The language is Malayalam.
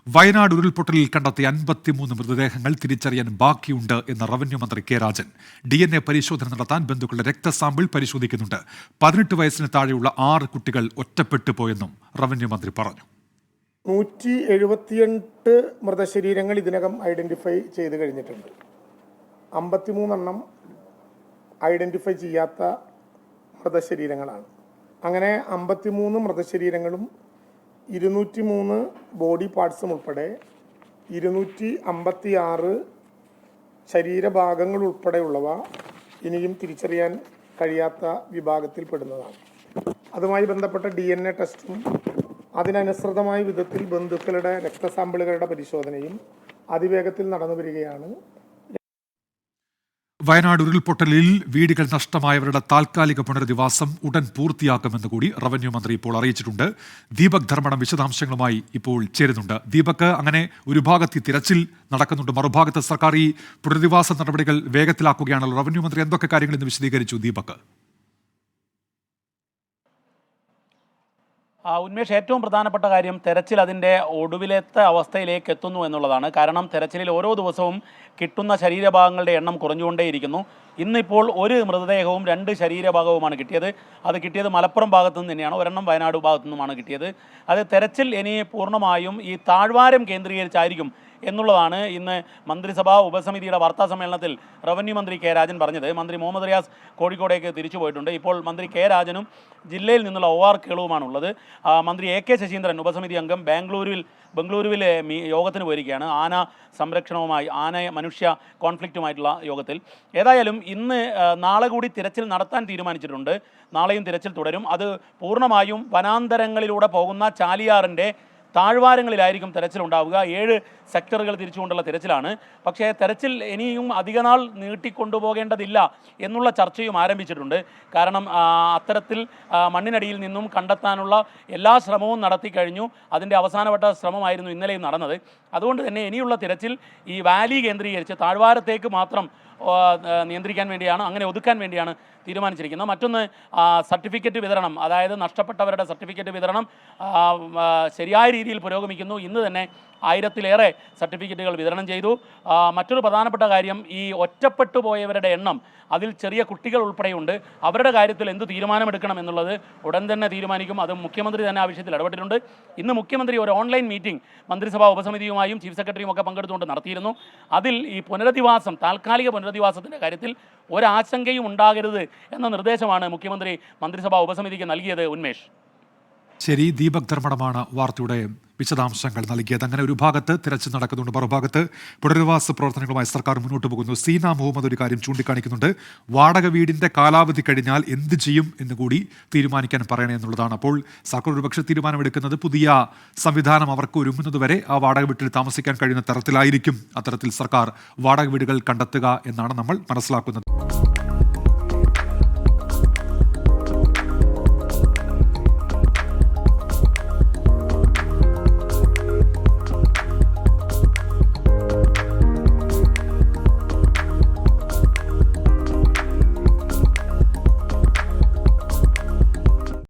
വയനാട് ഉരുൾപൊട്ടലിൽ കണ്ടെത്തിയ 53 മൃതദേഹങ്ങൾ തിരിച്ചറിയാൻ ബാക്കിയുണ്ട് എന്ന് റവന്യൂ മന്ത്രി കെ രാജൻ. DNA പരിശോധന നടത്താൻ ബന്ധുക്കളുടെ രക്തസാമ്പിൾ പരിശോധിക്കുന്നുണ്ട്. 18 വയസ്സിന് താഴെയുള്ള 6 കുട്ടികൾ ഒറ്റപ്പെട്ടു പോയെന്നും റവന്യൂ മന്ത്രി പറഞ്ഞു. 178 മൃതശരീരങ്ങൾ ഇതിനകം ഐഡന്റിഫൈ ചെയ്ത് കഴിഞ്ഞിട്ടുണ്ട്. 53 എണ്ണം ഐഡന്റിഫൈ ചെയ്യാത്ത മൃതശരീരങ്ങളാണ്. അങ്ങനെ 53 മൃതശരീരങ്ങളും 203 ബോഡി പാർട്സും ഉൾപ്പെടെ 256 ശരീരഭാഗങ്ങൾ ഉൾപ്പെടെയുള്ളവ ഇനിയും തിരിച്ചറിയാൻ കഴിയാത്ത വിഭാഗത്തിൽപ്പെടുന്നതാണ്. അതുമായി ബന്ധപ്പെട്ട DNA ടെസ്റ്റും അതിനനുസൃതമായ വിധത്തിൽ ബന്ധുക്കളുടെ രക്തസാമ്പിളുകളുടെ പരിശോധനയും അതിവേഗത്തിൽ നടന്നു വരികയാണ്. വയനാട് ഉരുൾപൊട്ടലിൽ വീടുകൾ നഷ്ടമായവരുടെ താൽക്കാലിക പുനരധിവാസം ഉടൻ പൂർത്തിയാക്കുമെന്ന് കൂടി റവന്യൂ മന്ത്രി ഇപ്പോൾ അറിയിച്ചിട്ടുണ്ട്. ദീപക് ധർമ്മടം വിശദാംശങ്ങളുമായി ഇപ്പോൾ ചേരുന്നുണ്ട്. ദീപക്, അങ്ങനെ ഒരു ഭാഗത്ത് തിരച്ചിൽ നടക്കുന്നുണ്ട്, മറുഭാഗത്ത് സർക്കാർ ഈ പുനരധിവാസ നടപടികൾ വേഗത്തിലാക്കുകയാണല്ലോ. റവന്യൂ മന്ത്രി എന്തൊക്കെ കാര്യങ്ങൾ ഇന്ന് വിശദീകരിച്ചു ദീപക്? ഉന്മേഷ്, ഏറ്റവും പ്രധാനപ്പെട്ട കാര്യം തെരച്ചിൽ അതിൻ്റെ ഒടുവിലത്തെ അവസ്ഥയിലേക്ക് എത്തുന്നു എന്നുള്ളതാണ്. കാരണം തെരച്ചിലിൽ ഓരോ ദിവസവും കിട്ടുന്ന ശരീരഭാഗങ്ങളുടെ എണ്ണം കുറഞ്ഞുകൊണ്ടേയിരിക്കുന്നു. ഇന്നിപ്പോൾ ഒരു മൃതദേഹവും 2 ശരീരഭാഗവുമാണ് കിട്ടിയത്. അത് കിട്ടിയത് മലപ്പുറം ഭാഗത്തു നിന്ന് തന്നെയാണ്. ഒരെണ്ണം വയനാട് ഭാഗത്തു നിന്നുമാണ് കിട്ടിയത്. അത് തെരച്ചിൽ ഇനി പൂർണ്ണമായും ഈ താഴ്വാരം കേന്ദ്രീകരിച്ചായിരിക്കും എന്നുള്ളതാണ് ഇന്ന് മന്ത്രിസഭാ ഉപസമിതിയുടെ വാർത്താ സമ്മേളനത്തിൽ റവന്യൂ മന്ത്രി കെ രാജൻ പറഞ്ഞത്. മന്ത്രി മുഹമ്മദ് റിയാസ് കോഴിക്കോടേക്ക് തിരിച്ചു പോയിട്ടുണ്ട്. ഇപ്പോൾ മന്ത്രി കെ രാജനും ജില്ലയിൽ നിന്നുള്ള OR കേളുവുമാണുള്ളത്. മന്ത്രി AK ശശീന്ദ്രൻ ഉപസമിതി അംഗം ബംഗളൂരുവിലെ യോഗത്തിന് പോയിരിക്കുകയാണ്. ആന സംരക്ഷണവുമായി, മനുഷ്യ കോൺഫ്ലിക്റ്റുമായിട്ടുള്ള യോഗത്തിൽ. ഏതായാലും ഇന്ന് നാളെ കൂടി തിരച്ചിൽ നടത്താൻ തീരുമാനിച്ചിട്ടുണ്ട്. നാളെയും തിരച്ചിൽ തുടരും. അത് പൂർണ്ണമായും വനാന്തരങ്ങളിലൂടെ പോകുന്ന ചാലിയാറിൻ്റെ താഴ്വാരങ്ങളിലായിരിക്കും തെരച്ചിലുണ്ടാവുക. 7 സെക്ടറുകൾ തിരിച്ചുകൊണ്ടുള്ള തെരച്ചിലാണ്. പക്ഷേ തെരച്ചിൽ ഇനിയും അധികനാൾ നീട്ടിക്കൊണ്ടുപോകേണ്ടതില്ല എന്നുള്ള ചർച്ചയും ആരംഭിച്ചിട്ടുണ്ട്. കാരണം അത്തരത്തിൽ മണ്ണിനടിയിൽ നിന്നും കണ്ടെത്താനുള്ള എല്ലാ ശ്രമവും നടത്തിക്കഴിഞ്ഞു. അതിൻ്റെ അവസാനവട്ട ശ്രമമായിരുന്നു ഇന്നലെയും നടന്നത്. അതുകൊണ്ട് തന്നെ ഇനിയുള്ള തിരച്ചിൽ ഈ വാലി കേന്ദ്രീകരിച്ച് താഴ്വാരത്തേക്ക് മാത്രം നിയന്ത്രിക്കാൻ വേണ്ടിയാണ്, അങ്ങനെ ഒതുക്കാൻ വേണ്ടിയാണ് തീരുമാനിച്ചിരിക്കുന്നത്. മറ്റൊന്ന് സർട്ടിഫിക്കറ്റ് വിതരണം, അതായത് നഷ്ടപ്പെട്ടവരുടെ സർട്ടിഫിക്കറ്റ് വിതരണം ശരിയായ രീതിയിൽ പുരോഗമിക്കുന്നു. ഇന്ന് തന്നെ 1000-ലേറെ സർട്ടിഫിക്കറ്റുകൾ വിതരണം ചെയ്തു. മറ്റൊരു പ്രധാനപ്പെട്ട കാര്യം, ഈ ഒറ്റപ്പെട്ടു പോയവരുടെ എണ്ണം, അതിൽ ചെറിയ കുട്ടികൾ ഉൾപ്പെടെയുണ്ട്. അവരുടെ കാര്യത്തിൽ എന്ത് തീരുമാനമെടുക്കണം എന്നുള്ളത് ഉടൻ തന്നെ തീരുമാനിക്കും. അത് മുഖ്യമന്ത്രി തന്നെ ആ വിഷയത്തിൽ ഇടപെട്ടിട്ടുണ്ട്. ഇന്ന് മുഖ്യമന്ത്രി ഒരു ഓൺലൈൻ മീറ്റിംഗ് മന്ത്രിസഭാ ഉപസമിതിയുമായും ചീഫ് സെക്രട്ടറിയും ഒക്കെ പങ്കെടുത്തുകൊണ്ട് നടത്തിയിരുന്നു. അതിൽ ഈ പുനരധിവാസം, താൽക്കാലിക പുനരധിവാസത്തിൻ്റെ കാര്യത്തിൽ ഒരാശങ്കയും ഉണ്ടാകരുത് എന്ന നിർദ്ദേശമാണ് മുഖ്യമന്ത്രി മന്ത്രിസഭാ ഉപസമിതിക്ക് നൽകിയത്. ഉന്മേഷ്, ശരി, ദീപക് ധർമ്മടമാണ് വാർത്തയുടെ വിശദാംശങ്ങൾ നൽകിയത്. അങ്ങനെ ഒരു ഭാഗത്ത് തിരച്ചിൽ നടക്കുന്നുണ്ട്, മറുഭാഗത്ത് പുനരധിവാസ പ്രവർത്തനങ്ങളുമായി സർക്കാർ മുന്നോട്ട് പോകുന്നു. സീന മുഹമ്മദ് ഒരു കാര്യം ചൂണ്ടിക്കാണിക്കുന്നുണ്ട്. വാടക വീടിന്റെ കാലാവധി കഴിഞ്ഞാൽ എന്ത് ചെയ്യും എന്ന് കൂടി തീരുമാനിക്കാൻ പറയണേ എന്നുള്ളതാണ്. അപ്പോൾ സർക്കാർ ഒരുപക്ഷെ തീരുമാനമെടുക്കുന്നത് പുതിയ സംവിധാനം അവർക്ക് ഒരുങ്ങുന്നതുവരെ ആ വാടക വീട്ടിൽ താമസിക്കാൻ കഴിയുന്ന തരത്തിലായിരിക്കും. അത്തരത്തിൽ സർക്കാർ വാടക വീടുകൾ കണ്ടെത്തുക എന്നാണ് നമ്മൾ മനസ്സിലാക്കുന്നത്.